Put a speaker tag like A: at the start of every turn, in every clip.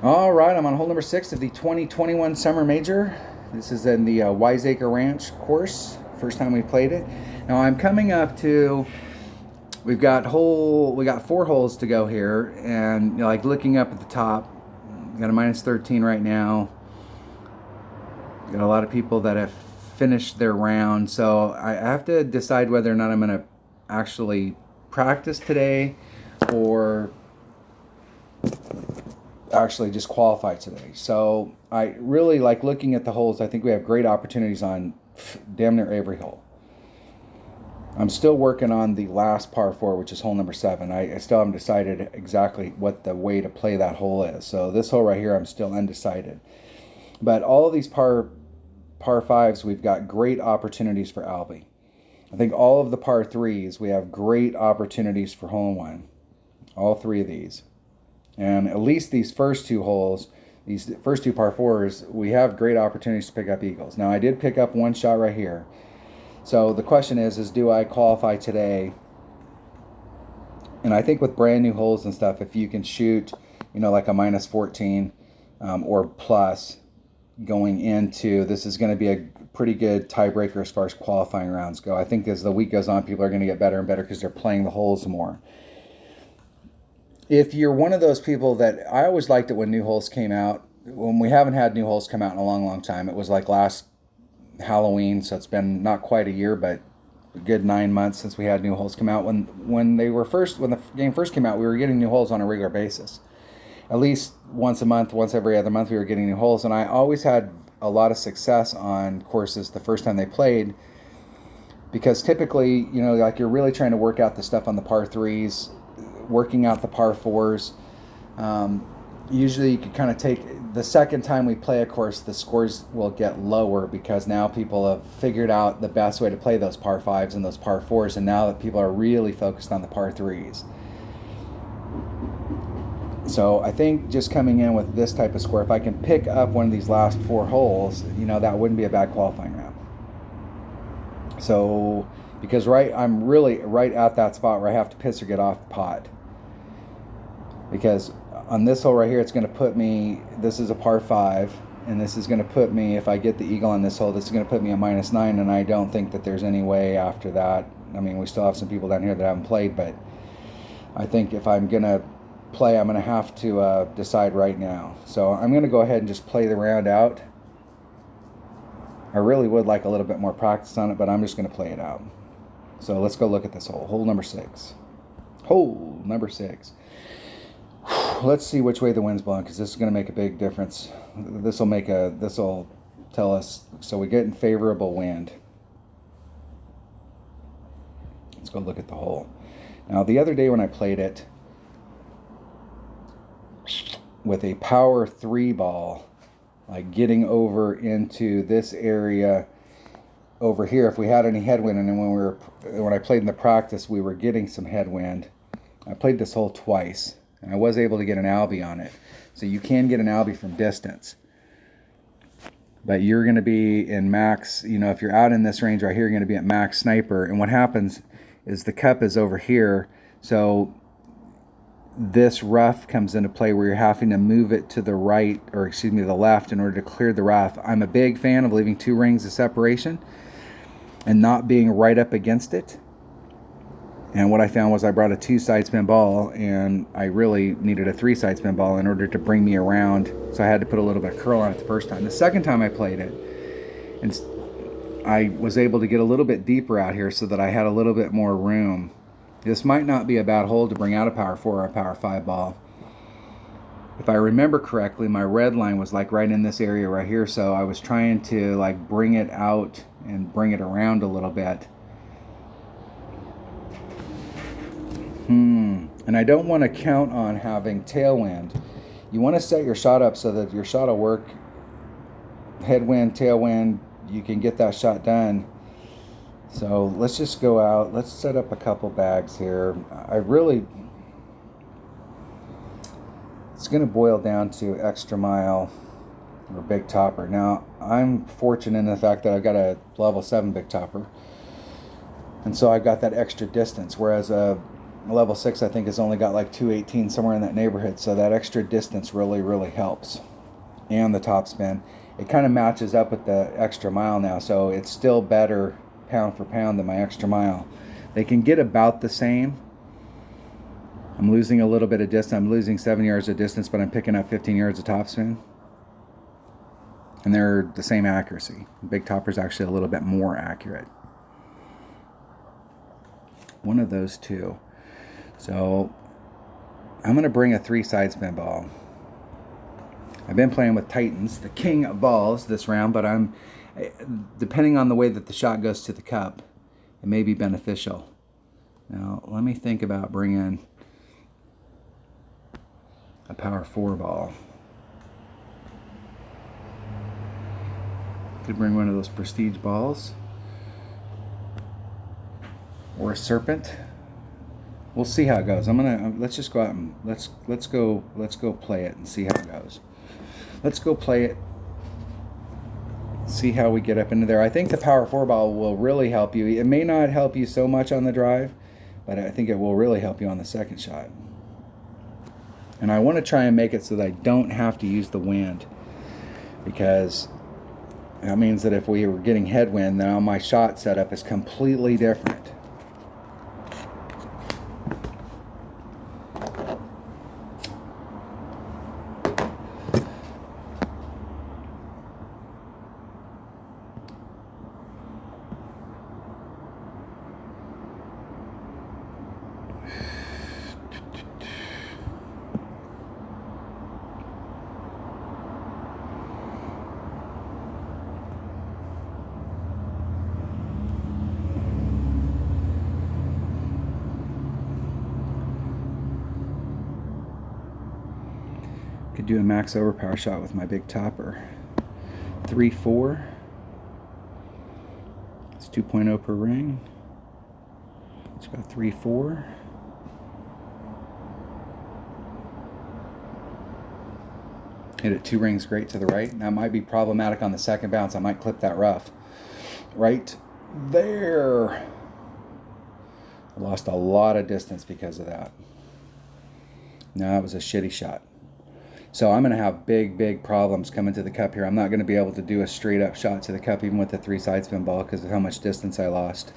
A: All right, I'm on hole number 6 of the 2021 Summer Major. This is in the Wiseacre Ranch course. First time we played it. Now I'm coming up to. We got 4 holes to go here, and like looking up at the top, we got a minus 13 right now. We got a lot of people that have finished their round, so I have to decide whether or not I'm going to actually practice today or actually just qualify today. So I really like looking at the holes. I think we have great opportunities on damn near every hole. I'm still working on the last par 4, which is hole number 7. I still haven't decided exactly what the way to play that hole is. So this hole right here, I'm still undecided. But all of these par 5s, we've got great opportunities for Albie. I think all of the par 3s, we have great opportunities for hole in one. All 3 of these. And at least these first 2 holes, these first 2 par 4s, we have great opportunities to pick up eagles. Now, I did pick up one shot right here. So the question is do I qualify today? And I think with brand new holes and stuff, if you can shoot, like a minus 14 or plus going into, this is going to be a pretty good tiebreaker as far as qualifying rounds go. I think as the week goes on, people are going to get better and better because they're playing the holes more. If you're one of those people that, I always liked it when new holes came out. When we haven't had new holes come out in a long, long time, it was like last Halloween, so it's been not quite a year, but a good 9 months since we had new holes come out. When the game first came out, we were getting new holes on a regular basis. At least once a month, once every other month, we were getting new holes, and I always had a lot of success on courses the first time they played, because typically, like you're really trying to work out the stuff on the par 3s, working out the par 4s. Usually you could kind of take the second time we play a course, the scores will get lower because now people have figured out the best way to play those par 5s and those par 4s, and now that people are really focused on the par 3s. So I think just coming in with this type of score, if I can pick up one of these last 4 holes, that wouldn't be a bad qualifying round. So because I'm really right at that spot where I have to piss or get off the pot. Because on this hole right here, it's going to put me, this is a par 5, and this is going to put me, if I get the eagle on this hole, this is going to put me at minus 9, and I don't think that there's any way after that. I mean, we still have some people down here that haven't played, but I think if I'm going to play, I'm going to have to decide right now. So I'm going to go ahead and just play the round out. I really would like a little bit more practice on it, but I'm just going to play it out. So let's go look at this hole. Hole number 6. Hole number 6. Let's see which way the wind's blowing, because this is going to make a big difference. This will tell us. So we get in favorable wind. Let's go look at the hole. Now, the other day when I played it with a power 3 ball, like getting over into this area over here, if we had any headwind, and then when I played in the practice, we were getting some headwind. I played this hole twice, and I was able to get an Albie on it. So you can get an Albie from distance. But you're going to be in max, if you're out in this range right here, you're going to be at max sniper. And what happens is the cup is over here. So this rough comes into play where you're having to move it to the right, or excuse me, the left, in order to clear the rough. I'm a big fan of leaving 2 rings of separation and not being right up against it. And what I found was I brought a 2 side spin ball, and I really needed a 3 side spin ball in order to bring me around. So I had to put a little bit of curl on it the first time. The second time I played it, and I was able to get a little bit deeper out here so that I had a little bit more room. This might not be a bad hole to bring out a power 4 or a power 5 ball. If I remember correctly, my red line was like right in this area right here, so I was trying to like bring it out and bring it around a little bit. And I don't want to count on having tailwind. You want to set your shot up so that your shot will work headwind, tailwind, you can get that shot done. So let's just go out. Let's set up a couple bags here. It's going to boil down to extra mile or big topper. Now, I'm fortunate in the fact that I've got a level 7 big topper. And so I've got that extra distance, whereas a level 6 I think has only got like 218, somewhere in that neighborhood, so that extra distance really helps. And the top spin, it kind of matches up with the extra mile now, so it's still better pound for pound than my extra mile. They can get about the same. I'm losing a little bit of distance. I'm losing 7 yards of distance, but I'm picking up 15 yards of topspin. And they're the same accuracy. Big Topper's actually a little bit more accurate. One of those two. So I'm going to bring a 3 side spin ball. I've been playing with Titans, the king of balls this round, but I'm, depending on the way that the shot goes to the cup, it may be beneficial. Now, let me think about bringing a Power 4 ball. Could bring one of those Prestige balls. Or a Serpent. We'll see how it goes. Let's just go out and let's go play it and see how it goes. Let's go play it. See how we get up into there. I think the Power 4 ball will really help you. It may not help you so much on the drive, but I think it will really help you on the second shot. And I want to try and make it so that I don't have to use the wind, because that means that if we were getting headwind, now my shot setup is completely different. Could do a max overpower shot with my Big Topper. 3-4. It's 2.0 per ring. It's about 3-4. Hit it 2 rings great to the right. That might be problematic on the second bounce. I might clip that rough. Right there. I lost a lot of distance because of that. No, that was a shitty shot. So I'm going to have big problems coming to the cup here. I'm not going to be able to do a straight up shot to the cup even with the 3 side spin ball because of how much distance I lost.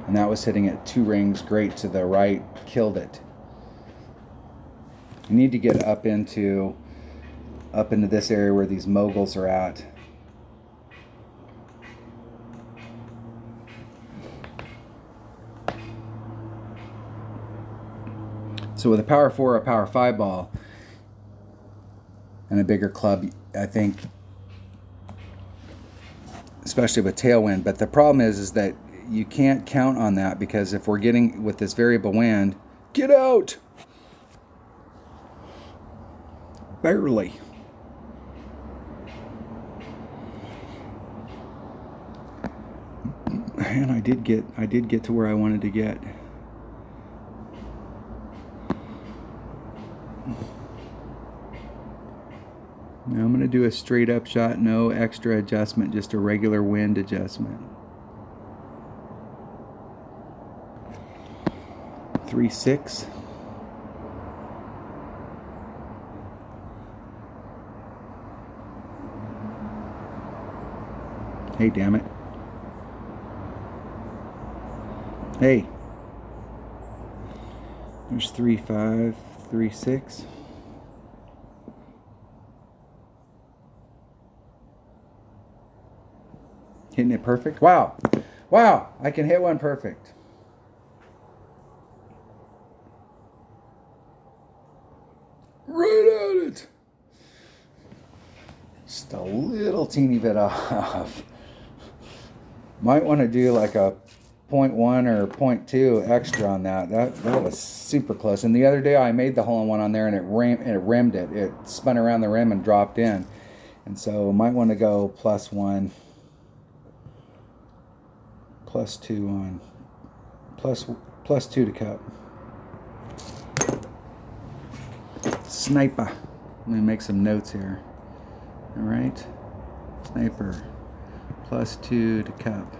A: And that was hitting it 2 rings great to the right. Killed it. You need to get up into this area where these moguls are at. So with a Power 4 or a Power 5 ball and a bigger club, I think, especially with tailwind, but the problem is that you can't count on that, because if we're getting with this variable wind, get out! Barely. And I did get to where I wanted to get. Now I'm going to do a straight up shot, no extra adjustment, just a regular wind adjustment. 3-6. Hey, damn it. Hey. There's 3-5, 3-6. Hitting it perfect. Wow. Wow. I can hit one perfect. Right at it. Just a little teeny bit off. Might want to do like a 0.1 or 0.2 extra on that. That was super close. And the other day I made the hole-in-one on there and it rimmed it. It spun around the rim and dropped in. And so might want to go +1. +2 on, +2 to cup. Sniper. Let me make some notes here. All right, sniper. +2 to cup.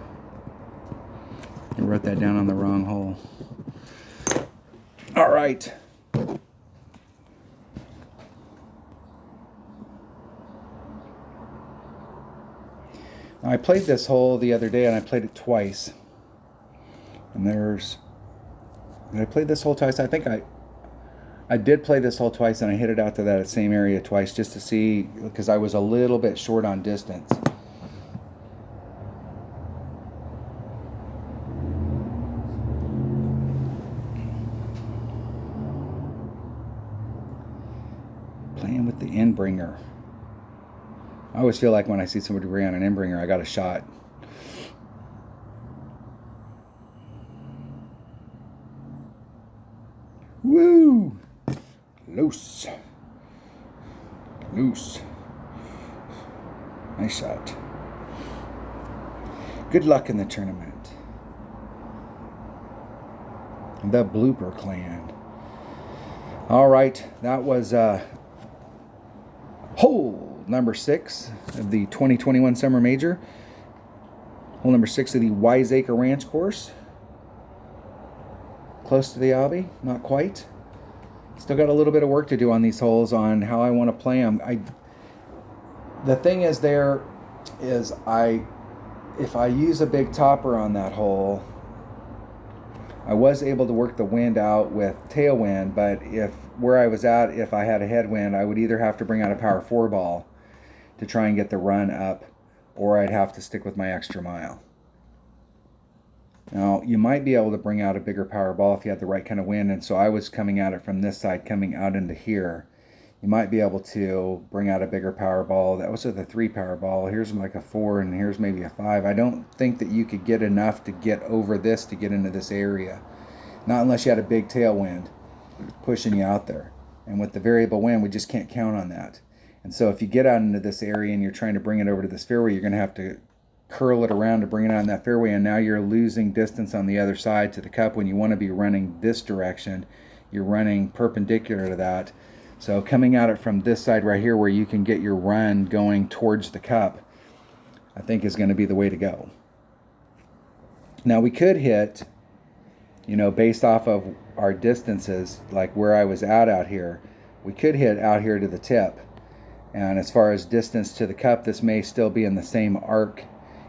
A: I wrote that down on the wrong hole. All right. I played this hole the other day and I played it twice. And I played this hole twice. I think I did play this hole twice and I hit it out to that same area twice just to see, because I was a little bit short on distance. Playing with the Endbringer. I always feel like when I see somebody bring on an Endbringer, I got a shot. Woo! Loose. Loose. Nice shot. Good luck in the tournament. The Blooper Clan. All right, that was hole number 6 of the 2021 Summer Major. Hole number 6 of the Wiseacre Ranch course. Close to the Abbey, not quite. Still got a little bit of work to do on these holes on how I want to play them. The thing is if I use a big topper on that hole, I was able to work the wind out with tailwind, but where I was at, if I had a headwind, I would either have to bring out a power 4 ball to try and get the run up, or I'd have to stick with my extra mile. Now, you might be able to bring out a bigger power ball if you had the right kind of wind, and so I was coming at it from this side, coming out into here. You might be able to bring out a bigger power ball. That was with a 3 power ball. Here's like a 4, and here's maybe a 5. I don't think that you could get enough to get over this to get into this area. Not unless you had a big tailwind pushing you out there. And with the variable wind, we just can't count on that. And so if you get out into this area and you're trying to bring it over to this fairway, you're going to have to curl it around to bring it out in that fairway, and now you're losing distance on the other side to the cup. When you want to be running this direction, you're running perpendicular to that. So coming at it from this side right here where you can get your run going towards the cup, I think is going to be the way to go. Now we could hit, based off of our distances, like where I was at out here, we could hit out here to the tip. And as far as distance to the cup, this may still be in the same arc.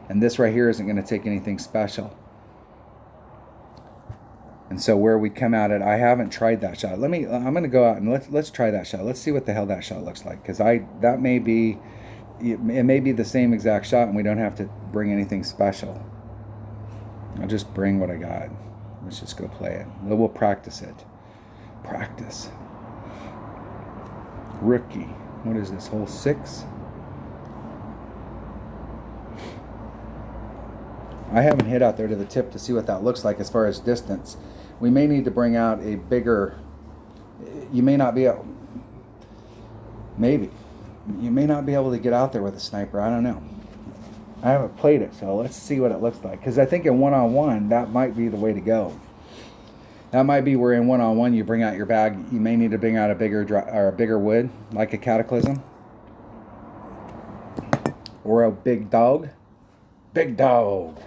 A: And this right here isn't going to take anything special. And so where we come at it, I haven't tried that shot. I'm going to go out and let's try that shot. Let's see what the hell that shot looks like, because it may be the same exact shot, and we don't have to bring anything special. I'll just bring what I got. Let's just go play it. We'll practice it. Practice. Rookie. What is this? Hole 6. I haven't hit out there to the tip to see what that looks like as far as distance. We may need to bring out a bigger, you may not be able to get out there with a sniper. I don't know. I haven't played it, so let's see what it looks like. Because I think in one-on-one, that might be the way to go. That might be where in one-on-one you bring out your bag. You may need to bring out a bigger wood, like a Cataclysm. Or a big dog. Big dog.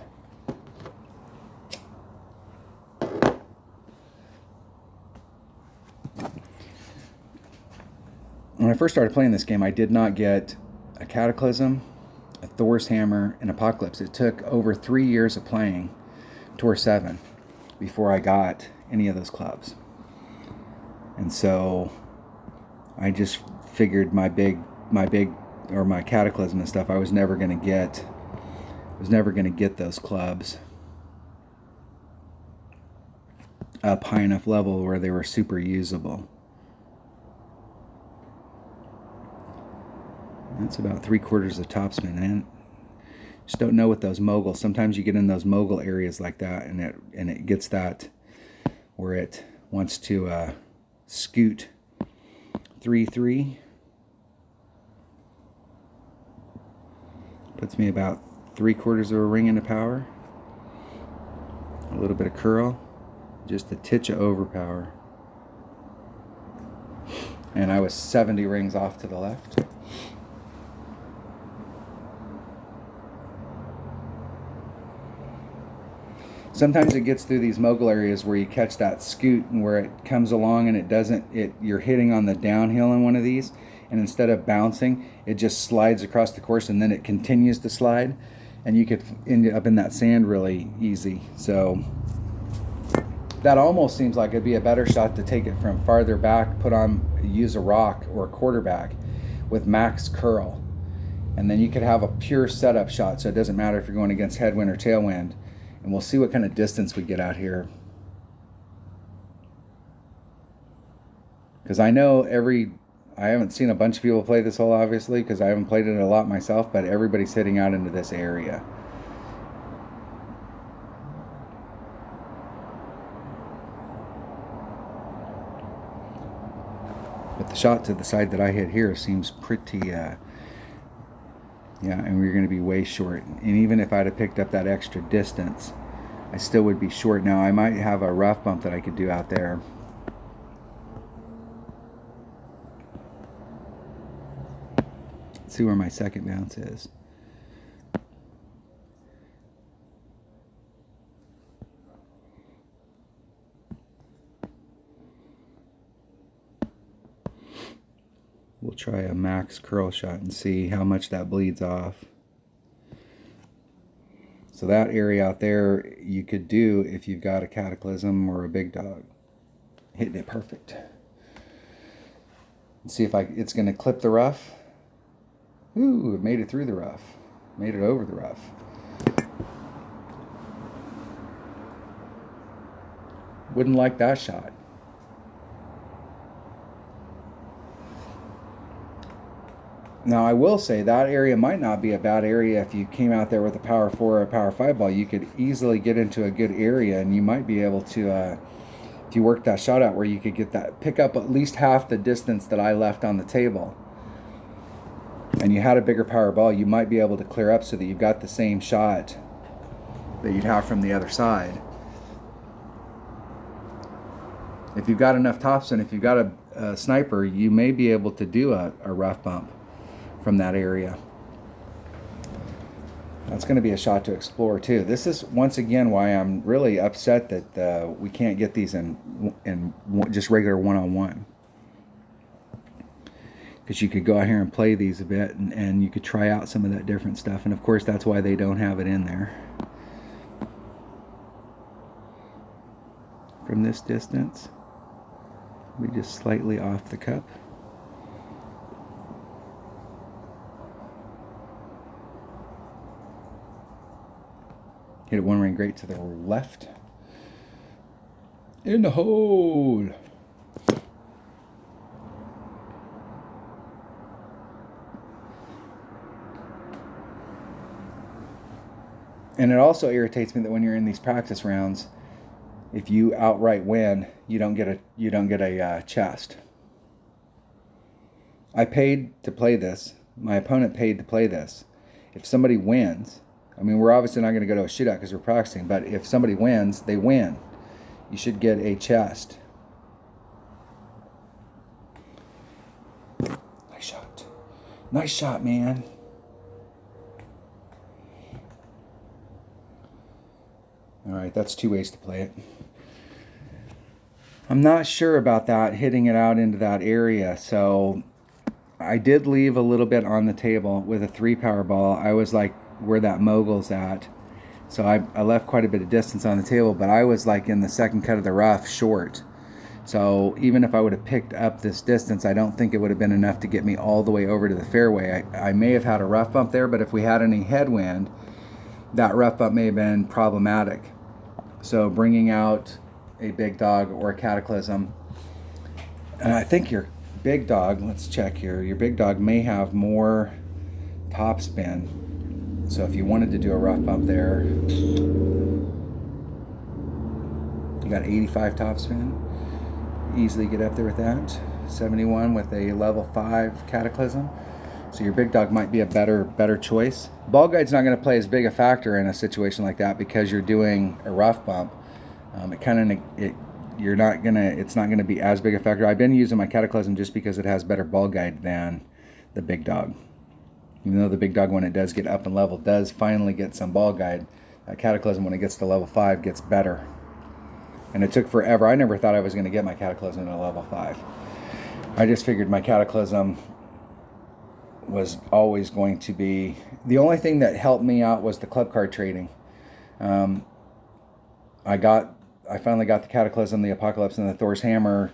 A: When I first started playing this game, I did not get a Cataclysm, a Thor's Hammer, and Apocalypse. It took over 3 years of playing Tour 7 before I got any of those clubs. And so I just figured my Cataclysm and stuff, I was never going to get those clubs up high enough level where they were super usable. That's about 3/4 of topspin, and just don't know with those moguls. Sometimes you get in those mogul areas like that, and it gets that where it wants to scoot 3-3. Puts me about 3/4 of a ring into power. A little bit of curl, just a titch of overpower, and I was 70 rings off to the left. Sometimes it gets through these mogul areas where you catch that scoot and where it comes along and it doesn't, you're hitting on the downhill in one of these, and instead of bouncing, it just slides across the course and then it continues to slide, and you could end up in that sand really easy. So that almost seems like it'd be a better shot to take it from farther back, use a rock or a quarterback with max curl. And then you could have a pure setup shot, so it doesn't matter if you're going against headwind or tailwind. And we'll see what kind of distance we get out here. Because I know I haven't seen a bunch of people play this hole, obviously, because I haven't played it a lot myself, but everybody's hitting out into this area. But the shot to the side that I hit here seems pretty, yeah, and we're going to be way short. And even if I'd have picked up that extra distance, I still would be short. Now, I might have a rough bump that I could do out there. Let's see where my second bounce is. We'll try a max curl shot and see how much that bleeds off. So that area out there you could do if you've got a Cataclysm or a Big Dog. Hitting it perfect. Let's see if it's going to clip the rough. Ooh, it made it through the rough. Made it over the rough. Wouldn't like that shot. Now, I will say that area might not be a bad area if you came out there with a power 4 or a power 5 ball. You could easily get into a good area, and you might be able to, if you work that shot out where you could get that, pick up at least half the distance that I left on the table, and you had a bigger power ball, you might be able to clear up so that you've got the same shot that you'd have from the other side. If you've got enough topspin, if you've got a sniper, you may be able to do a rough bump from that area. That's going to be a shot to explore too. This is once again why I'm really upset that we can't get these in just regular one-on-one. Because you could go out here and play these a bit, and you could try out some of that different stuff. And of course, that's why they don't have it in there. From this distance, we just slightly off the cup. Hit it one ring great to the left. In the hole. And it also irritates me that when you're in these practice rounds, if you outright win, you don't get a chest. I paid to play this. My opponent paid to play this. If somebody wins, I mean, we're obviously not going to go to a shootout because we're practicing, but if somebody wins, they win. You should get a chest. Nice shot. Nice shot, man. All right, that's two ways to play it. I'm not sure about that, hitting it out into that area, so I did leave a little bit on the table with a 3 power ball. I was like where that mogul's at, so I left quite a bit of distance on the table, but I was like in the second cut of the rough short. So even if I would have picked up this distance, I don't think it would have been enough to get me all the way over to the fairway. I may have had a rough bump there, but if we had any headwind, that rough bump may have been problematic. So bringing out a Big Dog or a Cataclysm, and I think your Big Dog, let's check here, your Big Dog may have more topspin. So if you wanted to do a rough bump there, you got 85 topspin. Easily get up there with that. 71 with a level 5 Cataclysm. So your Big Dog might be a better choice. Ball guide's not going to play as big a factor in a situation like that because you're doing a rough bump. It's not gonna be as big a factor. I've been using my Cataclysm just because it has better ball guide than the Big Dog. Even though the Big Dog, when it does get up and level, does finally get some ball guide, That Cataclysm, when it gets to level 5, gets better. And it took forever. I never thought I was going to get my Cataclysm to level 5. I just figured my Cataclysm was always going to be... The only thing that helped me out was the club card trading. I finally got the Cataclysm, the Apocalypse, and the Thor's Hammer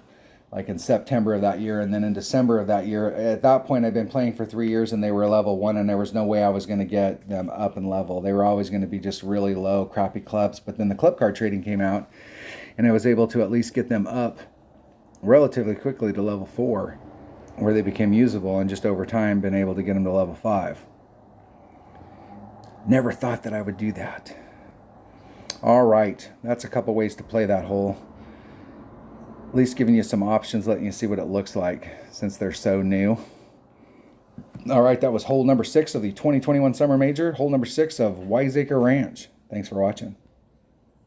A: like in September of that year, and then in December of that year. At that point, I'd been playing for 3 years, and they were level 1, and there was no way I was going to get them up in level. They were always going to be just really low, crappy clubs. But then the club card trading came out, and I was able to at least get them up relatively quickly to level 4, where they became usable, and just over time been able to get them to level 5. Never thought that I would do that. All right, that's a couple ways to play that hole. At least giving you some options, letting you see what it looks like since they're so new. All right, that was hole number 6 of the 2021 Summer Major, hole number 6 of Wiseacre Ranch. Thanks for watching.